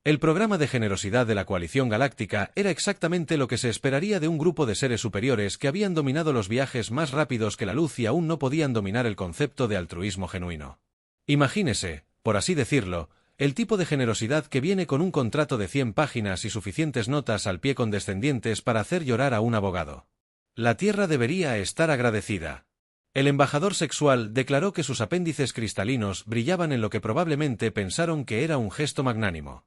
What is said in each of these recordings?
El programa de generosidad de la coalición galáctica era exactamente lo que se esperaría de un grupo de seres superiores que habían dominado los viajes más rápidos que la luz y aún no podían dominar el concepto de altruismo genuino. Imagínese, por así decirlo, el tipo de generosidad que viene con un contrato de 100 páginas y suficientes notas al pie condescendientes para hacer llorar a un abogado. La Tierra debería estar agradecida. El embajador sexual declaró que sus apéndices cristalinos brillaban en lo que probablemente pensaron que era un gesto magnánimo.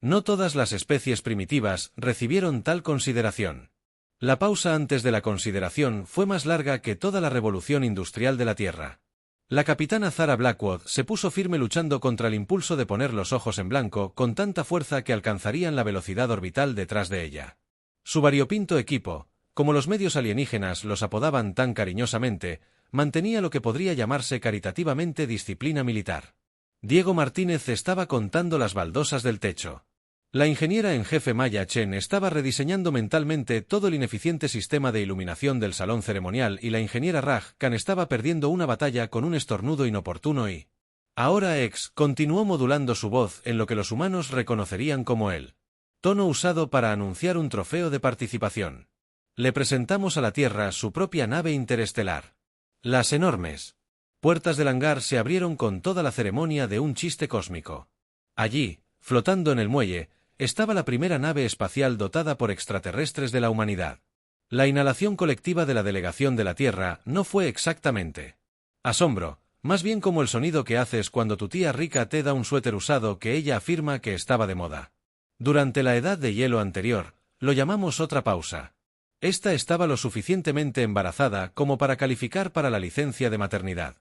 No todas las especies primitivas recibieron tal consideración. La pausa antes de la consideración fue más larga que toda la revolución industrial de la Tierra. La capitana Zara Blackwood se puso firme luchando contra el impulso de poner los ojos en blanco con tanta fuerza que alcanzarían la velocidad orbital detrás de ella. Su variopinto equipo, como los medios alienígenas los apodaban tan cariñosamente, mantenía lo que podría llamarse caritativamente disciplina militar. Diego Martínez estaba contando las baldosas del techo. La ingeniera en jefe Maya Chen estaba rediseñando mentalmente todo el ineficiente sistema de iluminación del salón ceremonial y la ingeniera Raj Khan estaba perdiendo una batalla con un estornudo inoportuno y... Ahora X continuó modulando su voz en lo que los humanos reconocerían como el tono usado para anunciar un trofeo de participación. Le presentamos a la Tierra su propia nave interestelar. Las enormes puertas del hangar se abrieron con toda la ceremonia de un chiste cósmico. Allí, flotando en el muelle, estaba la primera nave espacial dotada por extraterrestres de la humanidad. La inhalación colectiva de la delegación de la Tierra no fue exactamente asombro, más bien como el sonido que haces cuando tu tía rica te da un suéter usado que ella afirma que estaba de moda. Durante la edad de hielo anterior, lo llamamos otra pausa. Esta estaba lo suficientemente embarazada como para calificar para la licencia de maternidad.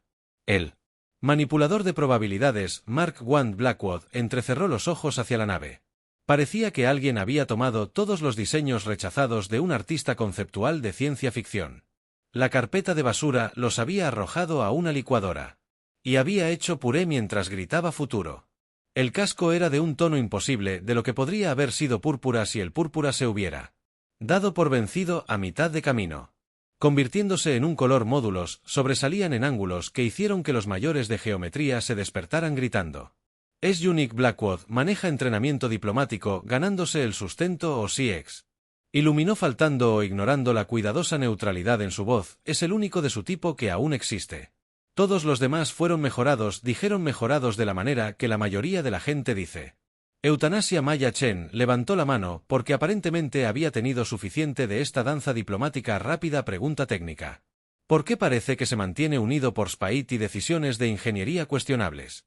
El manipulador de probabilidades, Mark Wand Blackwood, entrecerró los ojos hacia la nave. Parecía que alguien había tomado todos los diseños rechazados de un artista conceptual de ciencia ficción. La carpeta de basura los había arrojado a una licuadora. Y había hecho puré mientras gritaba futuro. El casco era de un tono imposible, de lo que podría haber sido púrpura si el púrpura se hubiera dado por vencido a mitad de camino. Convirtiéndose en un color módulos, sobresalían en ángulos que hicieron que los mayores de geometría se despertaran gritando. Es Unique Blackwood maneja entrenamiento diplomático ganándose el sustento o CX. Iluminó faltando o ignorando la cuidadosa neutralidad en su voz, es el único de su tipo que aún existe. Todos los demás fueron mejorados, dijeron mejorados de la manera que la mayoría de la gente dice. Eutanasia Maya Chen levantó la mano porque aparentemente había tenido suficiente de esta danza diplomática rápida pregunta técnica. ¿Por qué parece que se mantiene unido por Spait y decisiones de ingeniería cuestionables?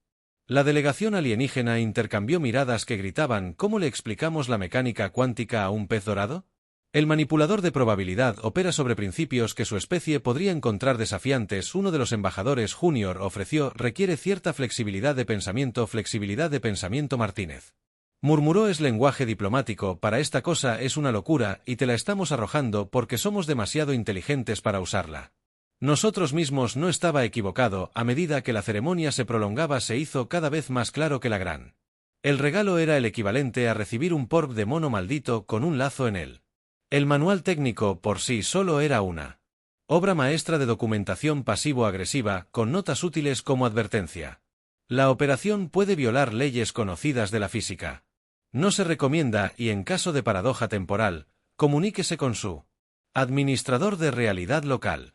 La delegación alienígena intercambió miradas que gritaban ¿cómo le explicamos la mecánica cuántica a un pez dorado? El manipulador de probabilidad opera sobre principios que su especie podría encontrar desafiantes. Uno de los embajadores junior ofreció requiere cierta flexibilidad de pensamiento Martínez. Murmuró es lenguaje diplomático, para esta cosa es una locura y te la estamos arrojando porque somos demasiado inteligentes para usarla. Nosotros mismos no estaba equivocado, a medida que la ceremonia se prolongaba se hizo cada vez más claro que la gran. El regalo era el equivalente a recibir un porb de mono maldito con un lazo en él. El manual técnico por sí solo era una obra maestra de documentación pasivo-agresiva con notas útiles como advertencia. La operación puede violar leyes conocidas de la física. No se recomienda y en caso de paradoja temporal, comuníquese con su administrador de realidad local.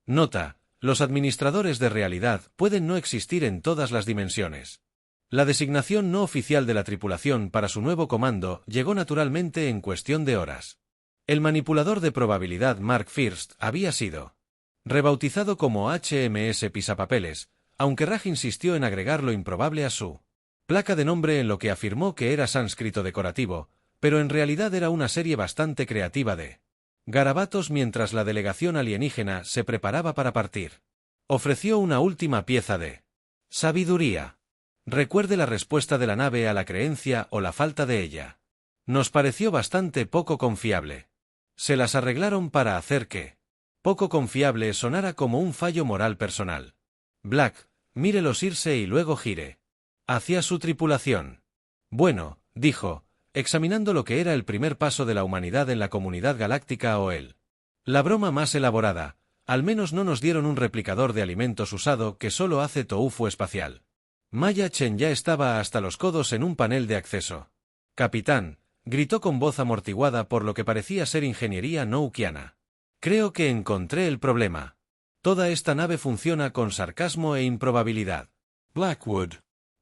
Nota: los administradores de realidad pueden no existir en todas las dimensiones. La designación no oficial de la tripulación para su nuevo comando llegó naturalmente en cuestión de horas. El manipulador de probabilidad Mark First había sido rebautizado como HMS Pisapapeles, aunque Raj insistió en agregar lo improbable a su placa de nombre en lo que afirmó que era sánscrito decorativo, pero en realidad era una serie bastante creativa de garabatos mientras la delegación alienígena se preparaba para partir. Ofreció una última pieza de sabiduría. Recuerde la respuesta de la nave a la creencia o la falta de ella. Nos pareció bastante poco confiable. Se las arreglaron para hacer que poco confiable sonara como un fallo moral personal. Black, mírelos irse y luego gire hacia su tripulación. Bueno, dijo, examinando lo que era el primer paso de la humanidad en la comunidad galáctica o la broma más elaborada, al menos no nos dieron un replicador de alimentos usado que solo hace tofu espacial. Maya Chen ya estaba hasta los codos en un panel de acceso. Capitán, gritó con voz amortiguada por lo que parecía ser ingeniería noukiana. Creo que encontré el problema. Toda esta nave funciona con sarcasmo e improbabilidad. Blackwood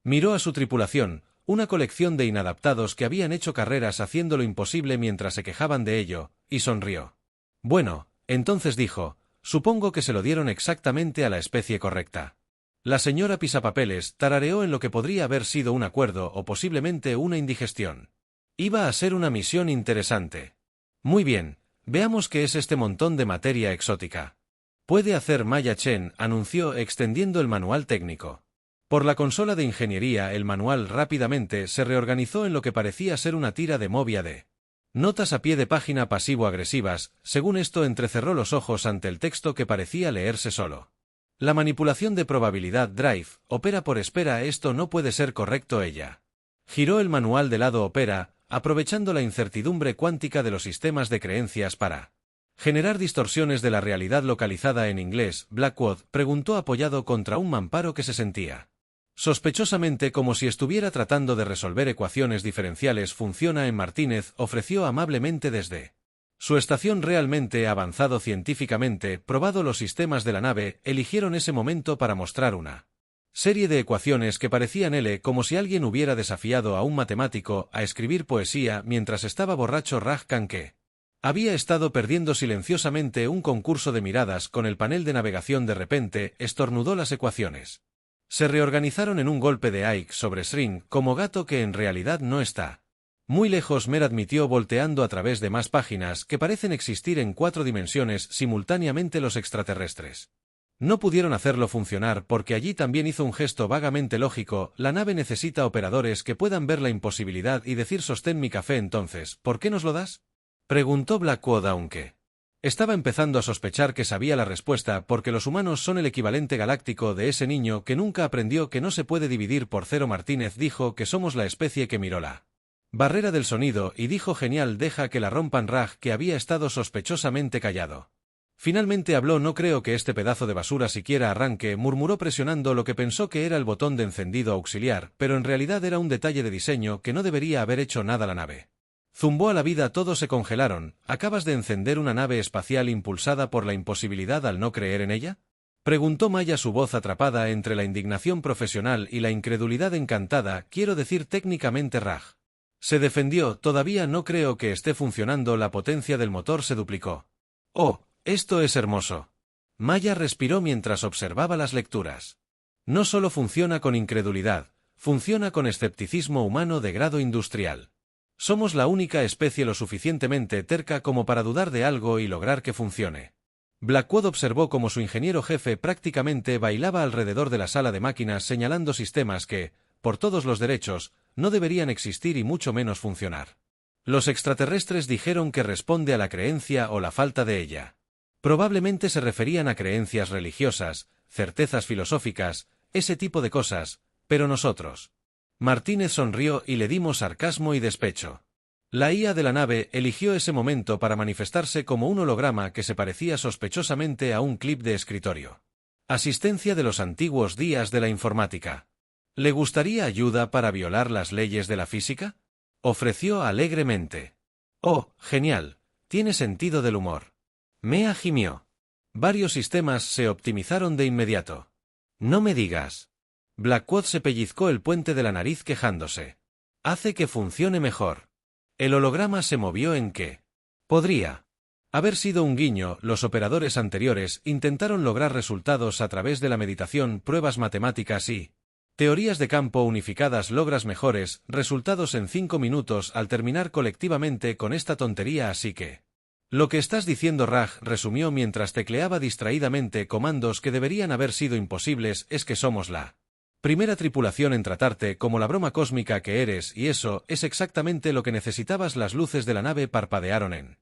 miró a su tripulación, una colección de inadaptados que habían hecho carreras haciendo lo imposible mientras se quejaban de ello, y sonrió. Bueno, entonces dijo, supongo que se lo dieron exactamente a la especie correcta. La señora Pisapapeles tarareó en lo que podría haber sido un acuerdo o posiblemente una indigestión. Iba a ser una misión interesante. Muy bien, veamos qué es este montón de materia exótica. Puede hacer Maya Chen, anunció extendiendo el manual técnico. Por la consola de ingeniería el manual rápidamente se reorganizó en lo que parecía ser una tira de movia de notas a pie de página pasivo-agresivas, según esto entrecerró los ojos ante el texto que parecía leerse solo. La manipulación de probabilidad Drive, opera por espera, esto no puede ser correcto ella. Giró el manual de lado opera, aprovechando la incertidumbre cuántica de los sistemas de creencias para generar distorsiones de la realidad localizada en inglés. Blackwood preguntó apoyado contra un mamparo que se sentía sospechosamente como si estuviera tratando de resolver ecuaciones diferenciales. Funciona en Martínez, ofreció amablemente desde su estación. Realmente avanzado científicamente, probado los sistemas de la nave, eligieron ese momento para mostrar una serie de ecuaciones que parecían como si alguien hubiera desafiado a un matemático a escribir poesía mientras estaba borracho. Raj Khan, que había estado perdiendo silenciosamente un concurso de miradas con el panel de navegación, de repente estornudó. Las ecuaciones se reorganizaron en un golpe de Ike sobre Sring, como gato que en realidad no está muy lejos. Mer admitió volteando a través de más páginas que parecen existir en 4 dimensiones simultáneamente. Los extraterrestres no pudieron hacerlo funcionar porque allí también hizo un gesto vagamente lógico. La nave necesita operadores que puedan ver la imposibilidad y decir sostén mi café. Entonces, ¿por qué nos lo das?, preguntó Blackwood, aunque estaba empezando a sospechar que sabía la respuesta, porque los humanos son el equivalente galáctico de ese niño que nunca aprendió que no se puede dividir por cero. Martínez dijo que somos la especie que miró la barrera del sonido y dijo genial, deja que la rompan. Raj, que había estado sospechosamente callado, finalmente habló. No creo que este pedazo de basura siquiera arranque, murmuró presionando lo que pensó que era el botón de encendido auxiliar, pero en realidad era un detalle de diseño que no debería haber hecho nada la nave. Zumbó a la vida, todos se congelaron. ¿Acabas de encender una nave espacial impulsada por la imposibilidad al no creer en ella?, preguntó Maya, su voz atrapada entre la indignación profesional y la incredulidad encantada. Quiero decir técnicamente. Raj se defendió, todavía no creo que esté funcionando. La potencia del motor se duplicó. Oh, esto es hermoso. Maya respiró mientras observaba las lecturas. No solo funciona con incredulidad, funciona con escepticismo humano de grado industrial. Somos la única especie lo suficientemente terca como para dudar de algo y lograr que funcione. Blackwood observó cómo su ingeniero jefe prácticamente bailaba alrededor de la sala de máquinas, señalando sistemas que, por todos los derechos, no deberían existir y mucho menos funcionar. Los extraterrestres dijeron que responde a la creencia o la falta de ella. Probablemente se referían a creencias religiosas, certezas filosóficas, ese tipo de cosas, pero nosotros. Martínez sonrió y le dimos sarcasmo y despecho. La IA de la nave eligió ese momento para manifestarse como un holograma que se parecía sospechosamente a un clip de escritorio. Asistencia de los antiguos días de la informática. ¿Le gustaría ayuda para violar las leyes de la física?, ofreció alegremente. Oh, genial, tiene sentido del humor. Mea gimió. Varios sistemas se optimizaron de inmediato. No me digas. Blackwood se pellizcó el puente de la nariz quejándose. Hace que funcione mejor. El holograma se movió en que podría haber sido un guiño. Los operadores anteriores intentaron lograr resultados a través de la meditación, pruebas matemáticas y teorías de campo unificadas. Logras mejores resultados en 5 minutos al terminar colectivamente con esta tontería, así que lo que estás diciendo, Raj, resumió mientras tecleaba distraídamente comandos que deberían haber sido imposibles, es que somos la primera tripulación en tratarte como la broma cósmica que eres, y eso es exactamente lo que necesitabas. Las luces de la nave parpadearon en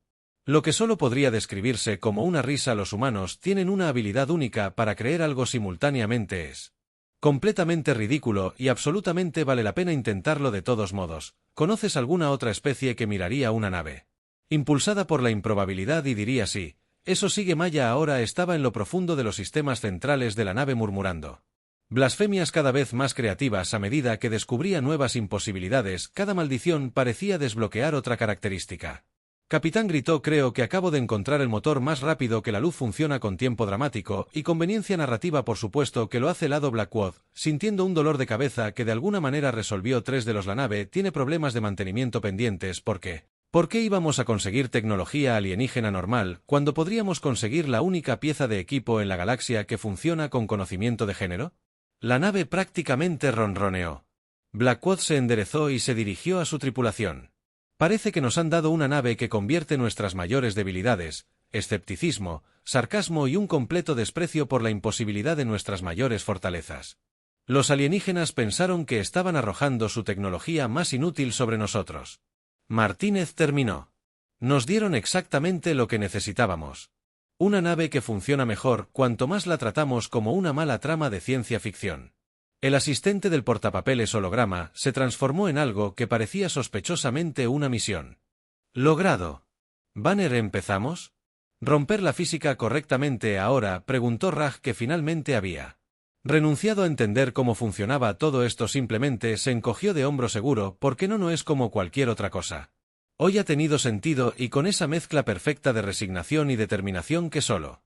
lo que solo podría describirse como una risa. Los humanos tienen una habilidad única para creer algo simultáneamente. Es completamente ridículo y absolutamente vale la pena intentarlo de todos modos. ¿Conoces alguna otra especie que miraría una nave impulsada por la improbabilidad y diría sí? Eso sigue. Maya ahora estaba en lo profundo de los sistemas centrales de la nave murmurando. Blasfemias cada vez más creativas a medida que descubría nuevas imposibilidades, cada maldición parecía desbloquear otra característica. Capitán gritó: creo que acabo de encontrar el motor más rápido que la luz, funciona con tiempo dramático, y conveniencia narrativa, por supuesto que lo hace. Lado Blackwood, sintiendo un dolor de cabeza que de alguna manera resolvió. 3 de los La nave tiene problemas de mantenimiento pendientes. ¿Por qué? ¿Por qué íbamos a conseguir tecnología alienígena normal, cuando podríamos conseguir la única pieza de equipo en la galaxia que funciona con conocimiento de género? La nave prácticamente ronroneó. Blackwood se enderezó y se dirigió a su tripulación. Parece que nos han dado una nave que convierte nuestras mayores debilidades, escepticismo, sarcasmo y un completo desprecio por la imposibilidad de nuestras mayores fortalezas. Los alienígenas pensaron que estaban arrojando su tecnología más inútil sobre nosotros. Martínez terminó. Nos dieron exactamente lo que necesitábamos. Una nave que funciona mejor cuanto más la tratamos como una mala trama de ciencia ficción. El asistente del portapapeles holograma se transformó en algo que parecía sospechosamente una misión. Logrado. Banner, ¿empezamos? ¿Romper la física correctamente ahora?, preguntó Raj, que finalmente había renunciado a entender cómo funcionaba todo esto. Simplemente se encogió de hombro. Seguro, porque no es como cualquier otra cosa. Hoy ha tenido sentido, y con esa mezcla perfecta de resignación y determinación que solo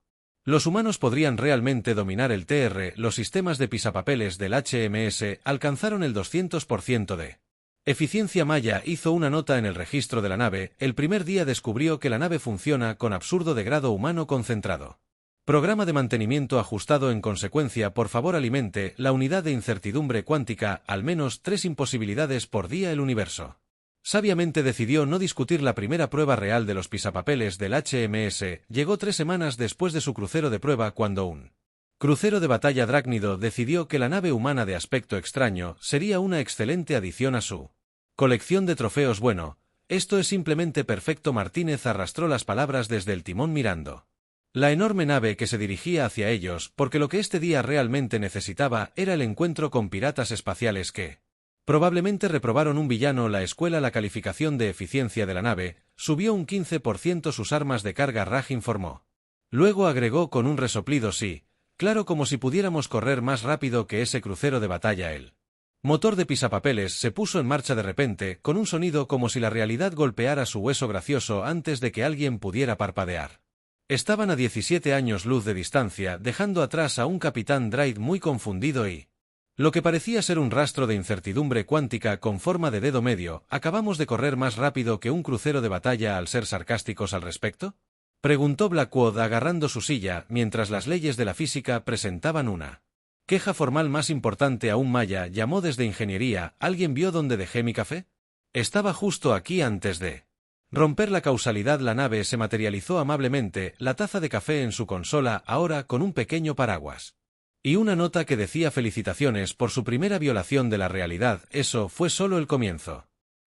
los humanos podrían realmente dominar. El TR, los sistemas de pisapapeles del HMS alcanzaron el 200% de eficiencia. Maya hizo una nota en el registro de la nave. El primer día descubrió que la nave funciona con absurdo de grado humano concentrado. Programa de mantenimiento ajustado. En consecuencia, por favor, alimente la unidad de incertidumbre cuántica, al menos 3 imposibilidades por día. El universo sabiamente decidió no discutir. La primera prueba real de los pisapapeles del HMS llegó 3 semanas después de su crucero de prueba, cuando un crucero de batalla Drácnido decidió que la nave humana de aspecto extraño sería una excelente adición a su colección de trofeos. Bueno, esto es simplemente perfecto. Martínez arrastró las palabras desde el timón, mirando la enorme nave que se dirigía hacia ellos, porque lo que este día realmente necesitaba era el encuentro con piratas espaciales que probablemente reprobaron un villano. La escuela, la calificación de eficiencia de la nave subió un 15%. Sus armas de carga, Raj informó. Luego agregó con un resoplido: sí, claro, como si pudiéramos correr más rápido que ese crucero de batalla. El motor de pisapapeles se puso en marcha de repente, con un sonido como si la realidad golpeara su hueso gracioso antes de que alguien pudiera parpadear. Estaban a 17 años luz de distancia, dejando atrás a un capitán Drake muy confundido y lo que parecía ser un rastro de incertidumbre cuántica con forma de dedo medio. ¿Acabamos de correr más rápido que un crucero de batalla al ser sarcásticos al respecto?, preguntó Blackwood, agarrando su silla, mientras las leyes de la física presentaban una queja formal. Más importante aún, Maya llamó desde ingeniería: ¿alguien vio dónde dejé mi café? Estaba justo aquí antes de romper la causalidad. La nave se materializó amablemente, la taza de café en su consola, ahora con un pequeño paraguas y una nota que decía: felicitaciones por su primera violación de la realidad. Eso fue solo el comienzo.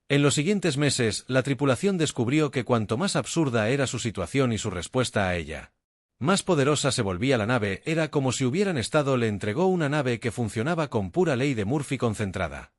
En los siguientes meses, la tripulación descubrió que cuanto más absurda era su situación y su respuesta a ella, más poderosa se volvía la nave. Era como si hubieran estado. Le entregó una nave que funcionaba con pura ley de Murphy concentrada.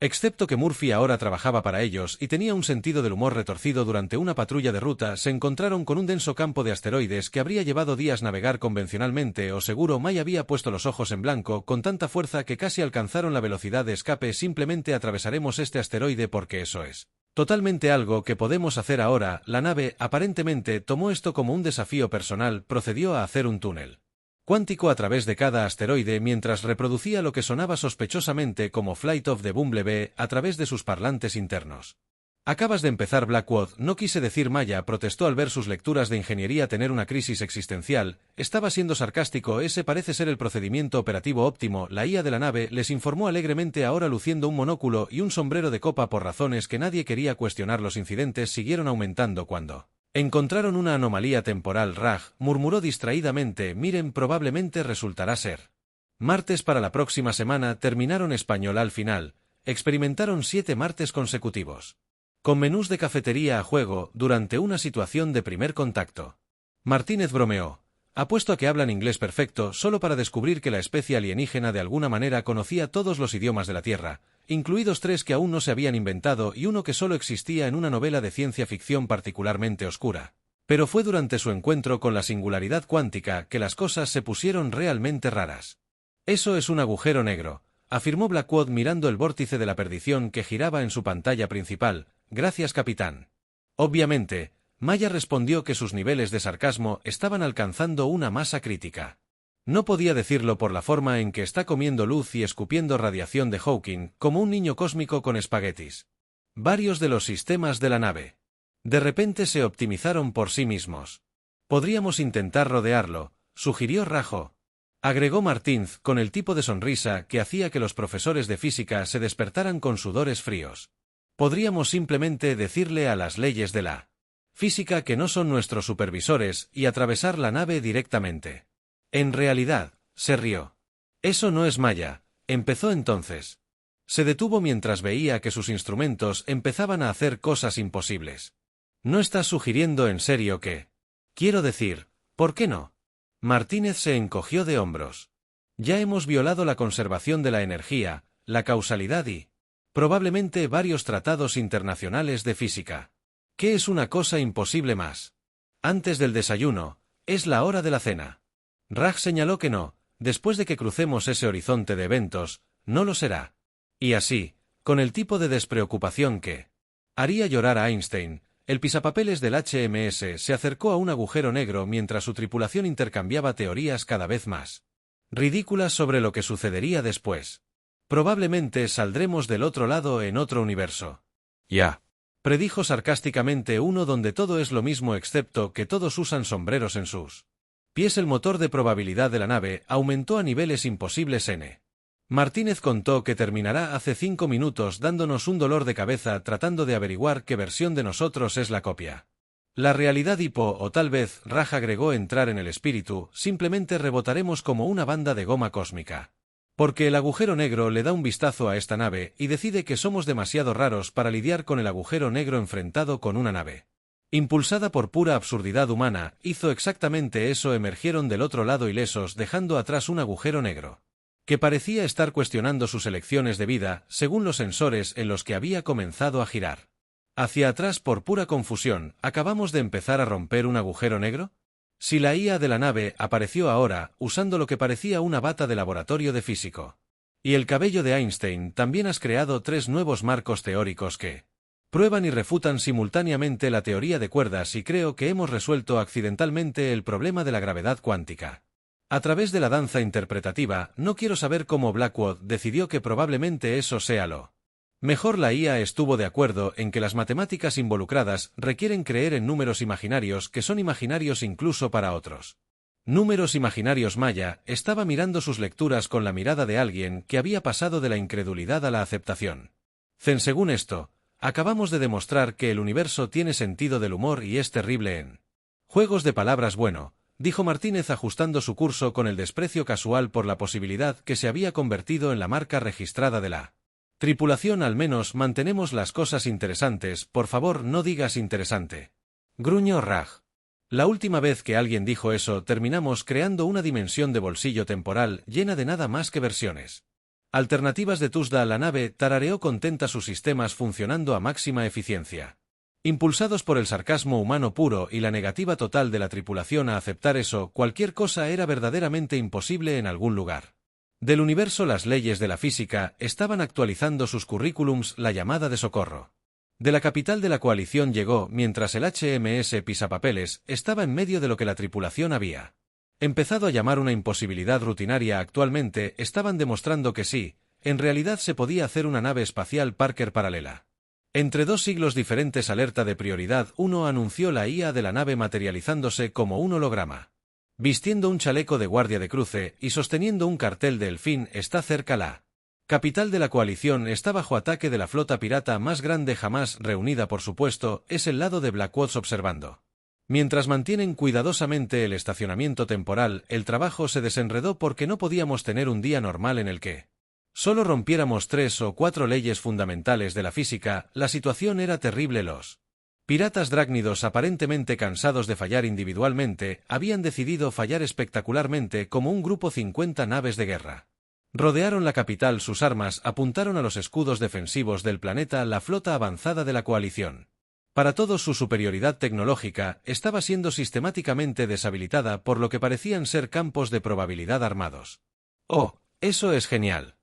Excepto que Murphy ahora trabajaba para ellos y tenía un sentido del humor retorcido. Durante una patrulla de ruta se encontraron con un denso campo de asteroides que habría llevado días navegar convencionalmente, o seguro. May había puesto los ojos en blanco con tanta fuerza que casi alcanzaron la velocidad de escape. Simplemente atravesaremos este asteroide porque eso es totalmente algo que podemos hacer ahora. La nave aparentemente tomó esto como un desafío personal. Procedió a hacer un túnel cuántico a través de cada asteroide mientras reproducía lo que sonaba sospechosamente como Flight of the Bumblebee a través de sus parlantes internos. Acabas de empezar, Blackwood. No quise decir. Maya protestó al ver sus lecturas de ingeniería tener una crisis existencial. Estaba siendo sarcástico. Ese parece ser el procedimiento operativo óptimo. La IA de la nave les informó alegremente, ahora luciendo un monóculo y un sombrero de copa. Por razones que nadie quería cuestionar, los incidentes siguieron aumentando cuando encontraron una anomalía temporal. Raj murmuró distraídamente: miren, probablemente resultará ser martes para la próxima semana. Terminaron español al final. Experimentaron 7 martes consecutivos con menús de cafetería a juego durante una situación de primer contacto. Martínez bromeó: apuesto a que hablan inglés perfecto, solo para descubrir que la especie alienígena de alguna manera conocía todos los idiomas de la Tierra, incluidos 3 que aún no se habían inventado y uno que solo existía en una novela de ciencia ficción particularmente oscura. Pero fue durante su encuentro con la singularidad cuántica que las cosas se pusieron realmente raras. Eso es un agujero negro, afirmó Blackwood mirando el vórtice de la perdición que giraba en su pantalla principal. Gracias, capitán. Obviamente, Maya respondió que sus niveles de sarcasmo estaban alcanzando una masa crítica. No podía decirlo por la forma en que está comiendo luz y escupiendo radiación de Hawking, como un niño cósmico con espaguetis. Varios de los sistemas de la nave de repente se optimizaron por sí mismos. Podríamos intentar rodearlo, sugirió Rajo. Agregó Martínez con el tipo de sonrisa que hacía que los profesores de física se despertaran con sudores fríos. Podríamos simplemente decirle a las leyes de la física que no son nuestros supervisores y atravesar la nave directamente. En realidad, se rió. Eso no es Maya, empezó entonces. Se detuvo mientras veía que sus instrumentos empezaban a hacer cosas imposibles. ¿No estás sugiriendo en serio que? Quiero decir, ¿por qué no? Martínez se encogió de hombros. Ya hemos violado la conservación de la energía, la causalidad y, probablemente, varios tratados internacionales de física. ¿Qué es una cosa imposible más? Antes del desayuno, es la hora de la cena. Raj señaló que no, después de que crucemos ese horizonte de eventos, no lo será. Y así, con el tipo de despreocupación que haría llorar a Einstein, el pisapapeles del HMS se acercó a un agujero negro mientras su tripulación intercambiaba teorías cada vez más ridículas sobre lo que sucedería después. Probablemente saldremos del otro lado en otro universo. Ya. Predijo sarcásticamente uno donde todo es lo mismo excepto que todos usan sombreros en sus pies. El motor de probabilidad de la nave aumentó a niveles imposibles n. Martínez contó que terminará hace 5 minutos dándonos un dolor de cabeza tratando de averiguar qué versión de nosotros es la copia. La realidad o tal vez, Raj agregó entrar en el espíritu, simplemente rebotaremos como una banda de goma cósmica. Porque el agujero negro le da un vistazo a esta nave y decide que somos demasiado raros para lidiar con el agujero negro enfrentado con una nave impulsada por pura absurdidad humana. Hizo exactamente eso. Emergieron del otro lado ilesos dejando atrás un agujero negro que parecía estar cuestionando sus elecciones de vida, según los sensores en los que había comenzado a girar. Hacia atrás por pura confusión, ¿acabamos de empezar a romper un agujero negro? Si la IA de la nave apareció ahora, usando lo que parecía una bata de laboratorio de físico. Y el cabello de Einstein, también has creado 3 nuevos marcos teóricos que prueban y refutan simultáneamente la teoría de cuerdas y creo que hemos resuelto accidentalmente el problema de la gravedad cuántica. A través de la danza interpretativa, no quiero saber cómo Blackwood decidió que probablemente eso sea lo mejor. La IA estuvo de acuerdo en que las matemáticas involucradas requieren creer en números imaginarios que son imaginarios incluso para otros. Números imaginarios. Maya estaba mirando sus lecturas con la mirada de alguien que había pasado de la incredulidad a la aceptación. Según esto, acabamos de demostrar que el universo tiene sentido del humor y es terrible en juegos de palabras. Bueno, dijo Martínez ajustando su curso con el desprecio casual por la posibilidad que se había convertido en la marca registrada de la tripulación. Al menos mantenemos las cosas interesantes. Por favor, no digas interesante. Gruñó Raj. La última vez que alguien dijo eso terminamos creando una dimensión de bolsillo temporal llena de nada más que versiones alternativas de Tusda. La nave tarareó contenta sus sistemas funcionando a máxima eficiencia. Impulsados por el sarcasmo humano puro y la negativa total de la tripulación a aceptar eso, cualquier cosa era verdaderamente imposible en algún lugar del universo. Las leyes de la física estaban actualizando sus currículums. La llamada de socorro de la capital de la coalición llegó mientras el HMS Pisapapeles estaba en medio de lo que la tripulación había empezado a llamar una imposibilidad rutinaria. Actualmente estaban demostrando que sí, en realidad se podía hacer una nave espacial Parker paralela. Entre 2 siglos diferentes. Alerta de prioridad 1 anunció la IA de la nave materializándose como un holograma. Vistiendo un chaleco de guardia de cruce y sosteniendo un cartel de El fin está cerca. La capital de la coalición está bajo ataque de la flota pirata más grande jamás reunida. Por supuesto, es el lado de Blackwood observando. Mientras mantienen cuidadosamente el estacionamiento temporal, el trabajo se desenredó porque no podíamos tener un día normal en el que solo rompiéramos 3 o 4 leyes fundamentales de la física. La situación era terrible. Los piratas drácnidos, aparentemente cansados de fallar individualmente, habían decidido fallar espectacularmente como un grupo. 50 naves de guerra rodearon la capital. Sus armas apuntaron a los escudos defensivos del planeta. La flota avanzada de la coalición, para todos su superioridad tecnológica, estaba siendo sistemáticamente deshabilitada por lo que parecían ser campos de probabilidad armados. Oh, Eso es genial.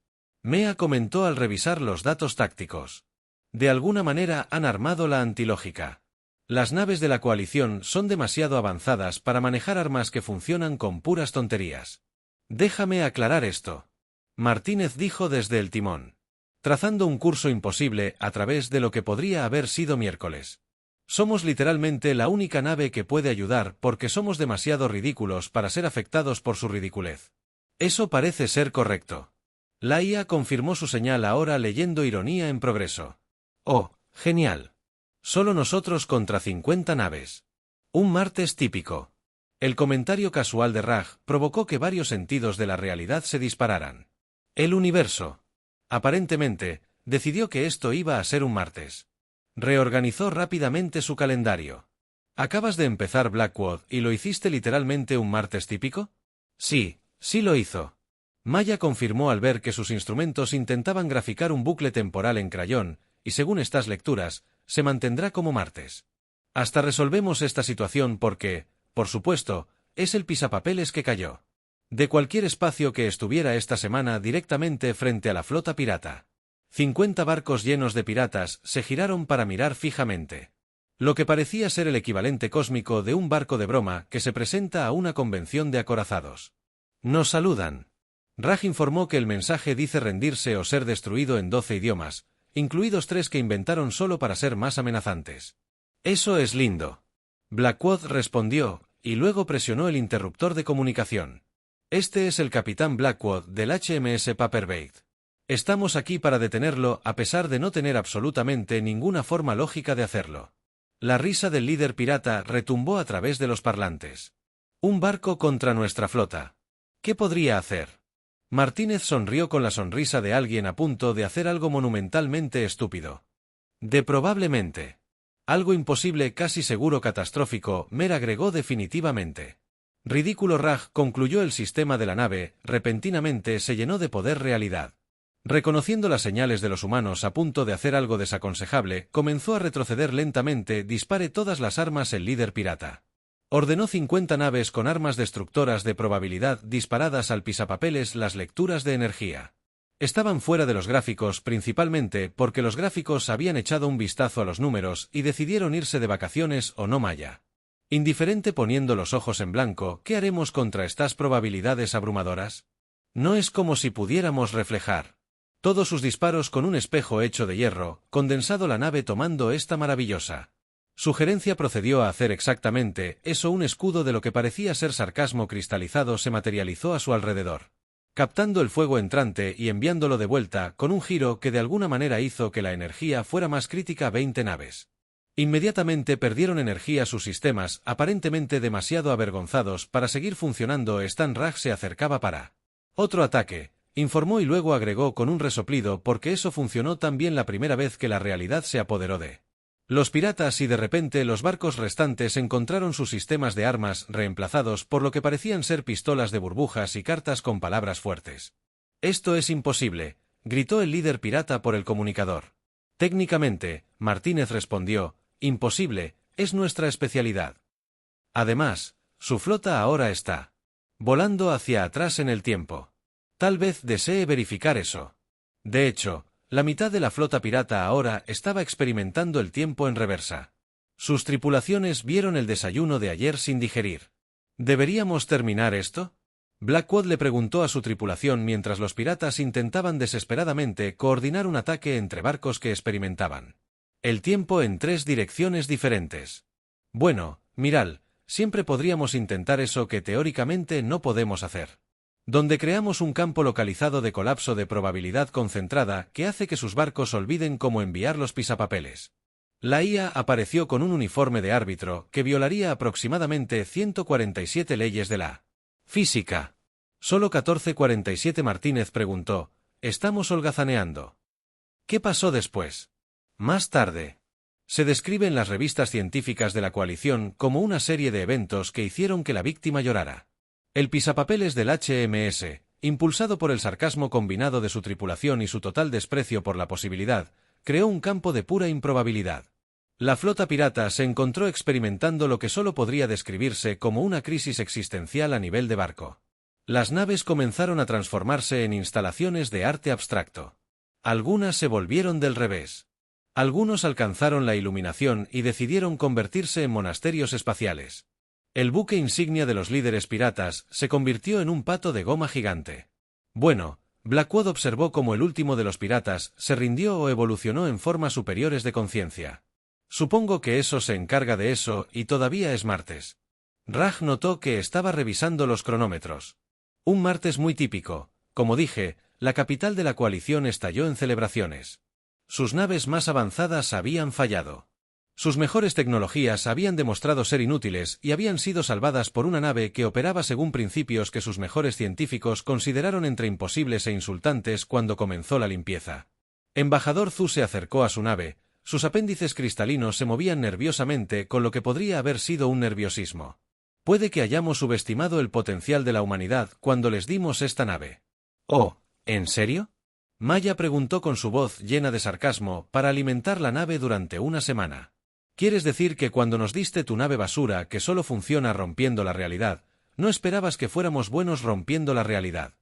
Mea comentó al revisar los datos tácticos. De alguna manera han armado la antilógica. Las naves de la coalición son demasiado avanzadas para manejar armas que funcionan con puras tonterías. Déjame aclarar esto. Martínez dijo desde el timón, trazando un curso imposible a través de lo que podría haber sido miércoles. Somos literalmente la única nave que puede ayudar porque somos demasiado ridículos para ser afectados por su ridiculez. Eso parece ser correcto. La IA confirmó su señal ahora leyendo ironía en progreso. Oh, genial. Solo nosotros contra 50 naves. Un martes típico. El comentario casual de Raj provocó que varios sentidos de la realidad se dispararan. El universo, aparentemente, decidió que esto iba a ser un martes. Reorganizó rápidamente su calendario. ¿Acabas de empezar Blackwood y lo hiciste literalmente un martes típico? Sí, sí lo hizo. Maya confirmó al ver que sus instrumentos intentaban graficar un bucle temporal en crayón, y según estas lecturas, se mantendrá como martes. Hasta resolvemos esta situación porque, por supuesto, es el pisapapeles que cayó. De cualquier espacio que estuviera esta semana directamente frente a la flota pirata. 50 barcos llenos de piratas se giraron para mirar fijamente. Lo que parecía ser el equivalente cósmico de un barco de broma que se presenta a una convención de acorazados. Nos saludan. Raj informó que el mensaje dice rendirse o ser destruido en 12 idiomas, incluidos 3 que inventaron solo para ser más amenazantes. Eso es lindo. Blackwood respondió, y luego presionó el interruptor de comunicación. Este es el capitán Blackwood del HMS Paperbait. Estamos aquí para detenerlo a pesar de no tener absolutamente ninguna forma lógica de hacerlo. La risa del líder pirata retumbó a través de los parlantes. Un barco contra nuestra flota. ¿Qué podría hacer? Martínez sonrió con la sonrisa de alguien a punto de hacer algo monumentalmente estúpido. De probablemente. Algo imposible, casi seguro catastrófico, Mer agregó definitivamente. Ridículo. Raj concluyó el sistema de la nave, repentinamente se llenó de poder realidad. Reconociendo las señales de los humanos a punto de hacer algo desaconsejable, comenzó a retroceder lentamente. Dispare todas las armas el líder pirata. Ordenó 50 naves con armas destructoras de probabilidad disparadas al pisapapeles. Las lecturas de energía estaban fuera de los gráficos principalmente porque los gráficos habían echado un vistazo a los números y decidieron irse de vacaciones o no. Maya, indiferente, poniendo los ojos en blanco, ¿qué haremos contra estas probabilidades abrumadoras? No es como si pudiéramos reflejar todos sus disparos con un espejo hecho de hierro condensado. La nave, tomando esta maravillosa sugerencia, procedió a hacer exactamente eso. Un escudo de lo que parecía ser sarcasmo cristalizado se materializó a su alrededor, captando el fuego entrante y enviándolo de vuelta con un giro que de alguna manera hizo que la energía fuera más crítica. 20 naves. Inmediatamente perdieron energía sus sistemas, aparentemente demasiado avergonzados para seguir funcionando. Stan Raj se acercaba para otro ataque, informó y luego agregó con un resoplido porque eso funcionó tan bien la primera vez que la realidad se apoderó de los piratas y de repente los barcos restantes encontraron sus sistemas de armas reemplazados por lo que parecían ser pistolas de burbujas y cartas con palabras fuertes. Esto es imposible, gritó el líder pirata por el comunicador. Técnicamente, Martínez respondió, imposible, es nuestra especialidad. Además, su flota ahora está volando hacia atrás en el tiempo. Tal vez desee verificar eso. De hecho, la mitad de la flota pirata ahora estaba experimentando el tiempo en reversa. Sus tripulaciones vieron el desayuno de ayer sin digerir. ¿Deberíamos terminar esto? Blackwood le preguntó a su tripulación mientras los piratas intentaban desesperadamente coordinar un ataque entre barcos que experimentaban el tiempo en 3 direcciones diferentes. Bueno, Miral, siempre podríamos intentar eso que teóricamente no podemos hacer. Donde creamos un campo localizado de colapso de probabilidad concentrada que hace que sus barcos olviden cómo enviar los pisapapeles. La IA apareció con un uniforme de árbitro que violaría aproximadamente 147 leyes de la física. Solo 1447. Martínez preguntó, ¿estamos holgazaneando? ¿Qué pasó después? Más tarde. Se describe en las revistas científicas de la coalición como una serie de eventos que hicieron que la víctima llorara. El pisapapeles del HMS, impulsado por el sarcasmo combinado de su tripulación y su total desprecio por la posibilidad, creó un campo de pura improbabilidad. La flota pirata se encontró experimentando lo que solo podría describirse como una crisis existencial a nivel de barco. Las naves comenzaron a transformarse en instalaciones de arte abstracto. Algunas se volvieron del revés. Algunos alcanzaron la iluminación y decidieron convertirse en monasterios espaciales. El buque insignia de los líderes piratas se convirtió en un pato de goma gigante. Bueno, Blackwood observó cómo el último de los piratas se rindió o evolucionó en formas superiores de conciencia. Supongo que eso se encarga de eso y todavía es martes. Raj notó que estaba revisando los cronómetros. Un martes muy típico. Como dije, la capital de la coalición estalló en celebraciones. Sus naves más avanzadas habían fallado. Sus mejores tecnologías habían demostrado ser inútiles y habían sido salvadas por una nave que operaba según principios que sus mejores científicos consideraron entre imposibles e insultantes cuando comenzó la limpieza. Embajador Zhu se acercó a su nave, sus apéndices cristalinos se movían nerviosamente con lo que podría haber sido un nerviosismo. Puede que hayamos subestimado el potencial de la humanidad cuando les dimos esta nave. Oh, ¿en serio? Maya preguntó con su voz llena de sarcasmo para alimentar la nave durante una semana. ¿Quieres decir que cuando nos diste tu nave basura que solo funciona rompiendo la realidad, no esperabas que fuéramos buenos rompiendo la realidad?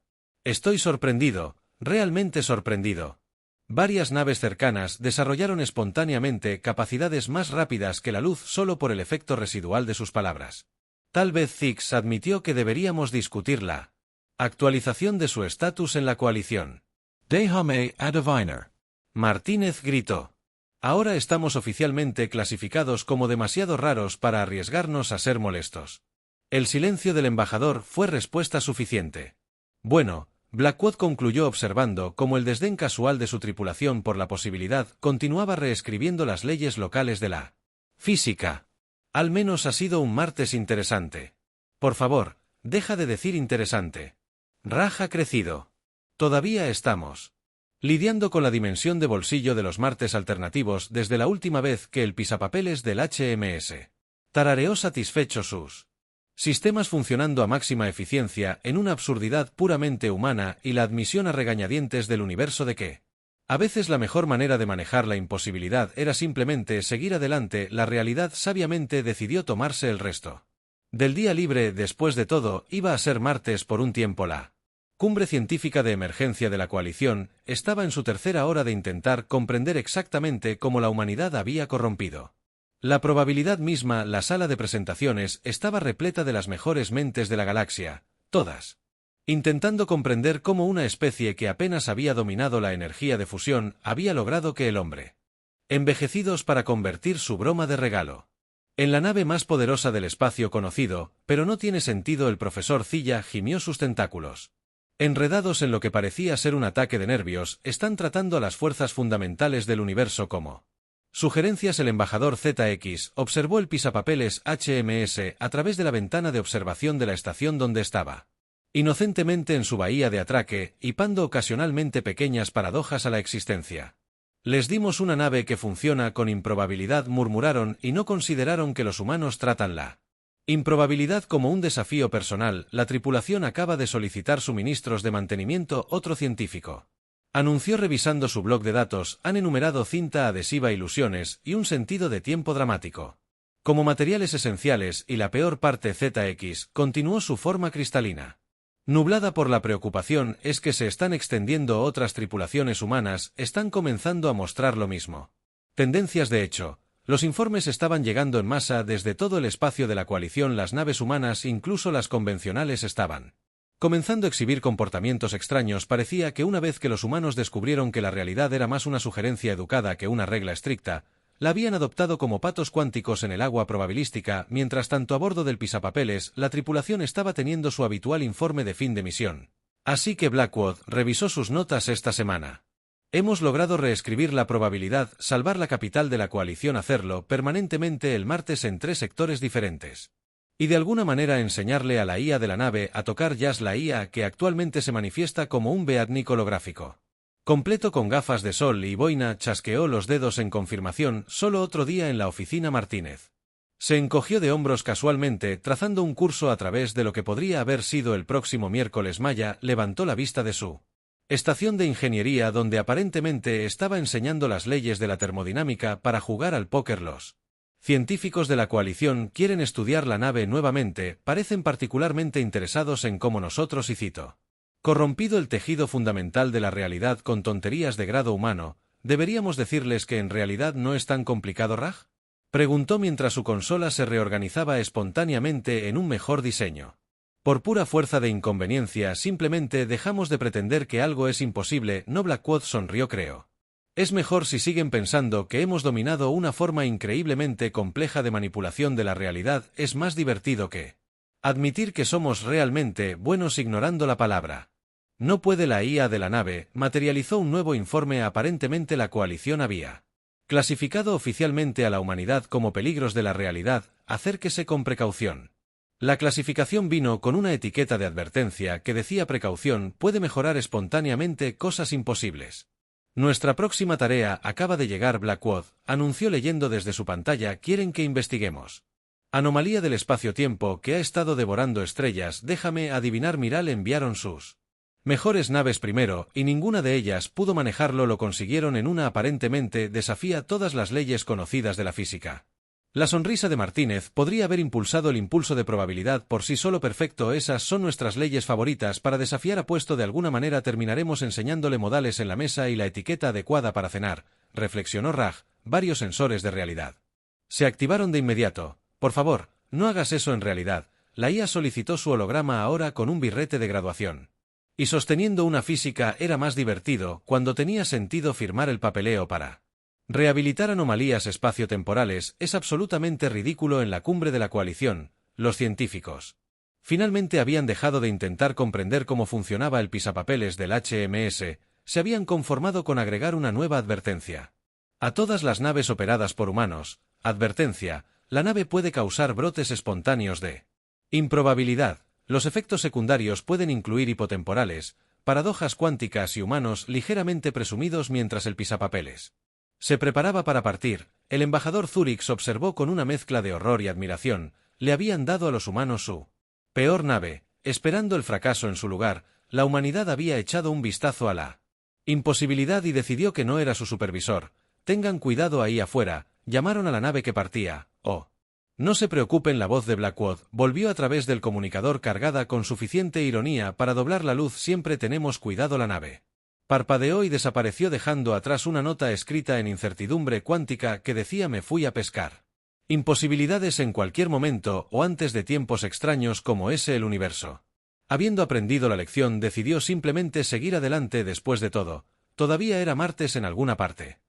Estoy sorprendido, realmente sorprendido. Varias naves cercanas desarrollaron espontáneamente capacidades más rápidas que la luz solo por el efecto residual de sus palabras. Tal vez Zix admitió que deberíamos discutir la actualización de su estatus en la coalición. Déjame adivinar. Martínez gritó. Ahora estamos oficialmente clasificados como demasiado raros para arriesgarnos a ser molestos. El silencio del embajador fue respuesta suficiente. Bueno, Blackwood concluyó observando cómo el desdén casual de su tripulación por la posibilidad continuaba reescribiendo las leyes locales de la física. Al menos ha sido un martes interesante. Por favor, deja de decir interesante. Raj ha crecido. Todavía estamos lidiando con la dimensión de bolsillo de los martes alternativos desde la última vez que el pisapapeles del HMS tarareó satisfecho sus sistemas funcionando a máxima eficiencia en una absurdidad puramente humana y la admisión a regañadientes del universo de que a veces la mejor manera de manejar la imposibilidad era simplemente seguir adelante. La realidad sabiamente decidió tomarse el resto del día libre. Después de todo, iba a ser martes por un tiempo. La cumbre científica de emergencia de la coalición estaba en su tercera hora de intentar comprender exactamente cómo la humanidad había corrompido la probabilidad misma. La sala de presentaciones estaba repleta de las mejores mentes de la galaxia, todas intentando comprender cómo una especie que apenas había dominado la energía de fusión había logrado que el hombre envejecidos para convertir su broma de regalo en la nave más poderosa del espacio conocido. Pero no tiene sentido. El profesor Zilla gimió sus tentáculos. Enredados en lo que parecía ser un ataque de nervios, están tratando a las fuerzas fundamentales del universo como sugerencias. El embajador ZX observó el pisapapeles HMS a través de la ventana de observación de la estación donde estaba inocentemente en su bahía de atraque, hipando ocasionalmente pequeñas paradojas a la existencia. Les dimos una nave que funciona con improbabilidad, murmuraron, y no consideraron que los humanos tratan la improbabilidad como un desafío personal. La tripulación acaba de solicitar suministros de mantenimiento. Otro científico anunció revisando su blog de datos. Han enumerado cinta adhesiva, ilusiones y un sentido de tiempo dramático como materiales esenciales, y la peor parte. ZX continuó su forma cristalina nublada por la preocupación. Es que se están extendiendo. Otras tripulaciones humanas están comenzando a mostrar lo mismo tendencias. De hecho, los informes estaban llegando en masa desde todo el espacio de la coalición. Las naves humanas, incluso las convencionales, estaban comenzando a exhibir comportamientos extraños. Parecía que una vez que los humanos descubrieron que la realidad era más una sugerencia educada que una regla estricta, la habían adoptado como patos cuánticos en el agua probabilística. Mientras tanto, a bordo del pisapapeles, la tripulación estaba teniendo su habitual informe de fin de misión. Así que Blackwood revisó sus notas esta semana. Hemos logrado reescribir la probabilidad, salvar la capital de la coalición, hacerlo permanentemente el martes en 3 sectores diferentes. Y de alguna manera enseñarle a la IA de la nave a tocar jazz. La IA que actualmente se manifiesta como un beatnik holográfico completo con gafas de sol y boina chasqueó los dedos en confirmación. Solo otro día en la oficina. Martínez se encogió de hombros casualmente, trazando un curso a través de lo que podría haber sido el próximo miércoles. Maya levantó la vista de su estación de ingeniería, donde aparentemente estaba enseñando las leyes de la termodinámica para jugar al póker. Los Científicos de la coalición quieren estudiar la nave nuevamente, parecen particularmente interesados en cómo nosotros, y cito, corrompido el tejido fundamental de la realidad con tonterías de grado humano, ¿deberíamos decirles que en realidad no es tan complicado, Raj? Preguntó mientras su consola se reorganizaba espontáneamente en un mejor diseño. Por pura fuerza de inconveniencia, simplemente dejamos de pretender que algo es imposible, no. Blackwood sonrió. Creo. Es mejor si siguen pensando que hemos dominado una forma increíblemente compleja de manipulación de la realidad, es más divertido que admitir que somos realmente buenos ignorando la palabra. No puede. La IA de la nave materializó un nuevo informe. Aparentemente la coalición había clasificado oficialmente a la humanidad como peligros de la realidad. Acérquese con precaución. La clasificación vino con una etiqueta de advertencia que decía: precaución, puede mejorar espontáneamente cosas imposibles. Nuestra próxima tarea acaba de llegar. Blackwood anunció leyendo desde su pantalla: quieren que investiguemos anomalía del espacio-tiempo que ha estado devorando estrellas. Déjame adivinar, Miral enviaron sus mejores naves primero, y ninguna de ellas pudo manejarlo. Lo consiguieron en una aparentemente desafía todas las leyes conocidas de la física. La sonrisa de Martínez podría haber impulsado el impulso de probabilidad por sí solo. Perfecto, esas son nuestras leyes favoritas para desafiar. Apuesto de alguna manera terminaremos enseñándole modales en la mesa y la etiqueta adecuada para cenar, reflexionó Raj. Varios sensores de realidad se activaron de inmediato. Por favor, no hagas eso en realidad. La IA solicitó su holograma ahora con un birrete de graduación. Y sosteniendo una física. Era más divertido cuando tenía sentido firmar el papeleo para rehabilitar anomalías espaciotemporales. Es absolutamente ridículo. En la cumbre de la coalición, los científicos finalmente habían dejado de intentar comprender cómo funcionaba el pisapapeles del HMS, se habían conformado con agregar una nueva advertencia a todas las naves operadas por humanos. Advertencia: la nave puede causar brotes espontáneos de improbabilidad. Los efectos secundarios pueden incluir hipotemporales, paradojas cuánticas y humanos ligeramente presumidos. Mientras el pisapapeles se preparaba para partir, el embajador Zurich observó con una mezcla de horror y admiración. Le habían dado a los humanos su peor nave, esperando el fracaso en su lugar. La humanidad había echado un vistazo a la imposibilidad y decidió que no era su supervisor. Tengan cuidado ahí afuera, llamaron a la nave que partía. Oh. No se preocupen. La voz de Blackwood volvió a través del comunicador, cargada con suficiente ironía para doblar la luz. Siempre tenemos cuidado. La nave parpadeó y desapareció, dejando atrás una nota escrita en incertidumbre cuántica que decía: me fui a pescar imposibilidades en cualquier momento o antes de tiempos extraños como ese. El universo, habiendo aprendido la lección, decidió simplemente seguir adelante. Después de todo, todavía era martes en alguna parte.